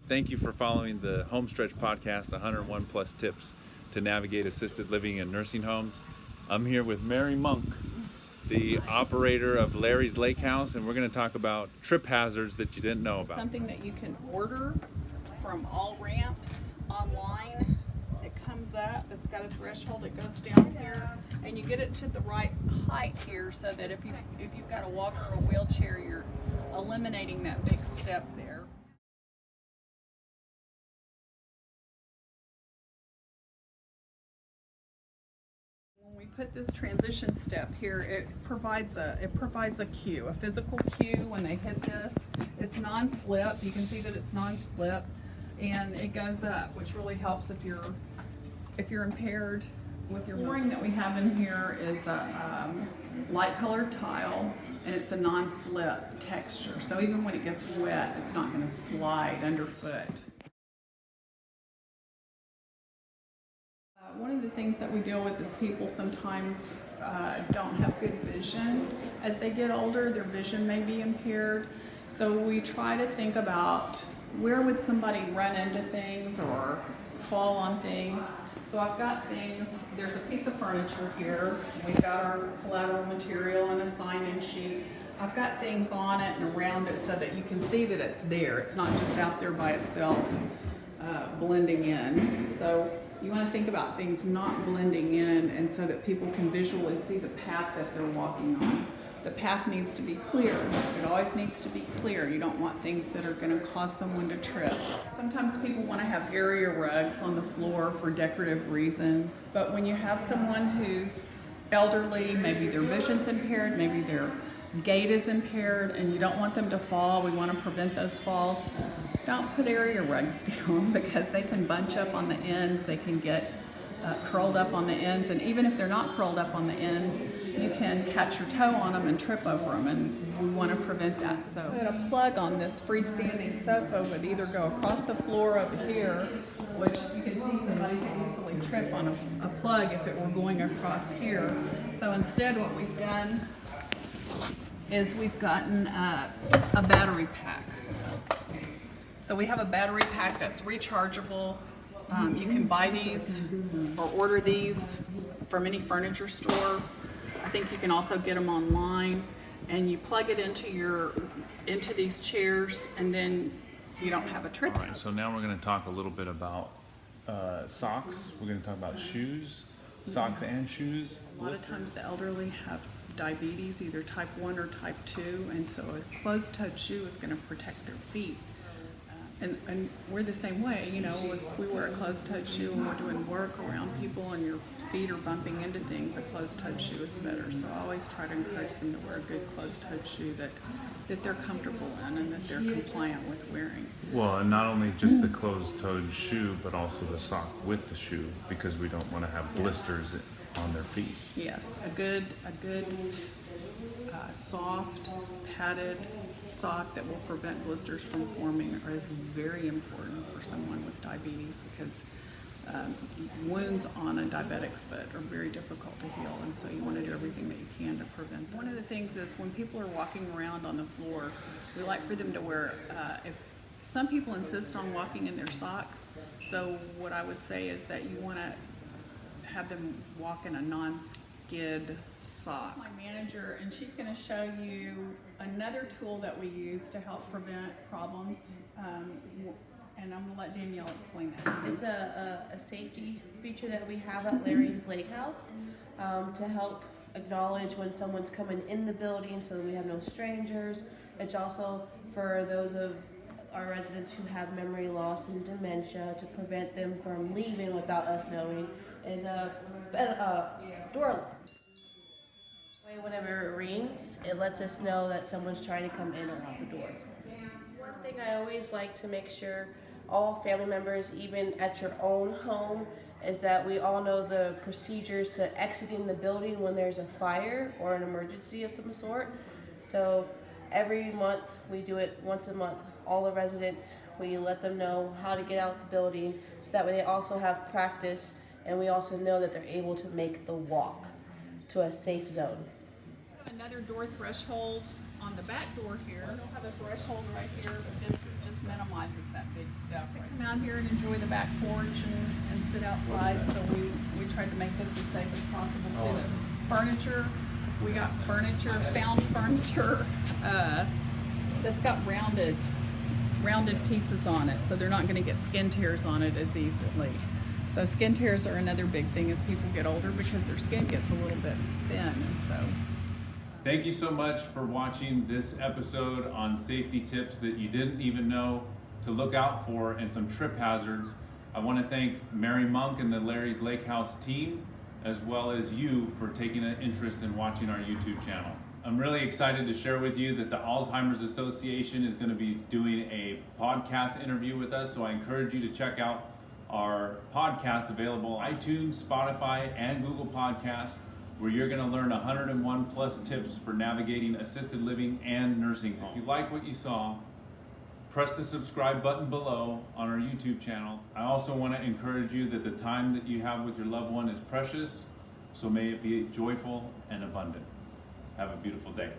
Thank you for following the Homestretch podcast, 101 plus tips to navigate assisted living in nursing homes. I'm here with Mary Monk, the operator of Larry's Lake House, and we're going to talk about trip hazards that you didn't know about. Something that you can order from all ramps online. It comes up, it's got a threshold, it goes down here, and you get it to the right height here so that if you've got a walker or a wheelchair, you're eliminating that big step there. When we put this transition step here, it provides a cue, a physical cue when they hit this. It's non-slip. You can see that it's non-slip, and it goes up, which really helps if you're impaired with your flooring. That we have in here is a light colored tile, and it's a non-slip texture. So even when it gets wet, it's not going to slide underfoot. One of the things that we deal with is people sometimes don't have good vision. As they get older, their vision may be impaired. So we try to think about where would somebody run into things or fall on things. So I've got things, there's a piece of furniture here. We've got our collateral material and a sign-in sheet. I've got things on it and around it so that you can see that it's there. It's not just out there by itself blending in. So you want to think about things not blending in, and so that people can visually see the path that they're walking on. The path needs to be clear. It always needs to be clear. You don't want things that are going to cause someone to trip. Sometimes people want to have area rugs on the floor for decorative reasons, but when you have someone who's elderly, maybe their vision's impaired, maybe their gait is impaired, and you don't want them to fall, we want to prevent those falls, don't put area rugs down, because they can bunch up on the ends, they can get curled up on the ends, and even if they're not curled up on the ends, you can catch your toe on them and trip over them, and we want to prevent that. So put a plug on this freestanding sofa would either go across the floor over here, which you can see somebody can easily trip on a plug if it were going across here. So instead what we've done is we've gotten a battery pack. So we have a battery pack that's rechargeable. You can buy these or order these from any furniture store. I think you can also get them online, and you plug it into these chairs, and then you don't have a trip. All right, so now we're going to talk a little bit about socks. We're going to talk about shoes, socks and shoes. A lot of times the elderly have diabetes, either type 1 or type 2, and so a closed-toed shoe is going to protect their feet. And we're the same way, you know, if we wear a closed-toed shoe and we're doing work around people and your feet are bumping into things, a closed-toed shoe is better. So I always try to encourage them to wear a good closed-toed shoe that they're comfortable in and that they're compliant with wearing. Well, and not only just the closed-toed shoe, but also the sock with the shoe, because we don't want to have blisters on their feet. Yes, a good soft, padded sock that will prevent blisters from forming is very important for someone with diabetes, because wounds on a diabetic's foot are very difficult to heal, and so you want to do everything that you can to prevent them. One of the things is when people are walking around on the floor, we like for them to wear, if some people insist on walking in their socks, so what I would say is that you want to have them walk in a non-skid sock. My manager, and she's going to show you another tool that we use to help prevent problems, and I'm going to let Danielle explain that. It's a safety feature that we have at Larry's Lake House to help acknowledge when someone's coming in the building so that we have no strangers. It's also for those of our residents who have memory loss and dementia, to prevent them from leaving without us knowing, is a door alarm. Whenever it rings, it lets us know that someone's trying to come in or out the door. One thing I always like to make sure all family members, even at your own home, is that we all know the procedures to exiting the building when there's a fire or an emergency of some sort. So every month, we do it once a month. All the residents, we let them know how to get out the building, so that way they also have practice, and we also know that they're able to make the walk to a safe zone. Another door threshold on the back door here. I don't have a threshold right here, but this just minimizes that big stuff. They come out here and enjoy the back porch and sit outside, so we tried to make this as safe as possible too. Furniture, we got furniture, found furniture that's got rounded pieces on it, so they're not going to get skin tears on it as easily. So skin tears are another big thing as people get older because their skin gets a little bit thin, and so. Thank you so much for watching this episode on safety tips that you didn't even know to look out for and some trip hazards. I want to thank Mary Monk and the Larry's Lake House team, as well as you for taking an interest in watching our YouTube channel. I'm really excited to share with you that the Alzheimer's Association is going to be doing a podcast interview with us, so I encourage you to check out our podcast available on iTunes, Spotify, and Google Podcasts, where you're going to learn 101 plus tips for navigating assisted living and nursing home. If you like what you saw, press the subscribe button below on our YouTube channel. I also want to encourage you that the time that you have with your loved one is precious, so may it be joyful and abundant. Have a beautiful day.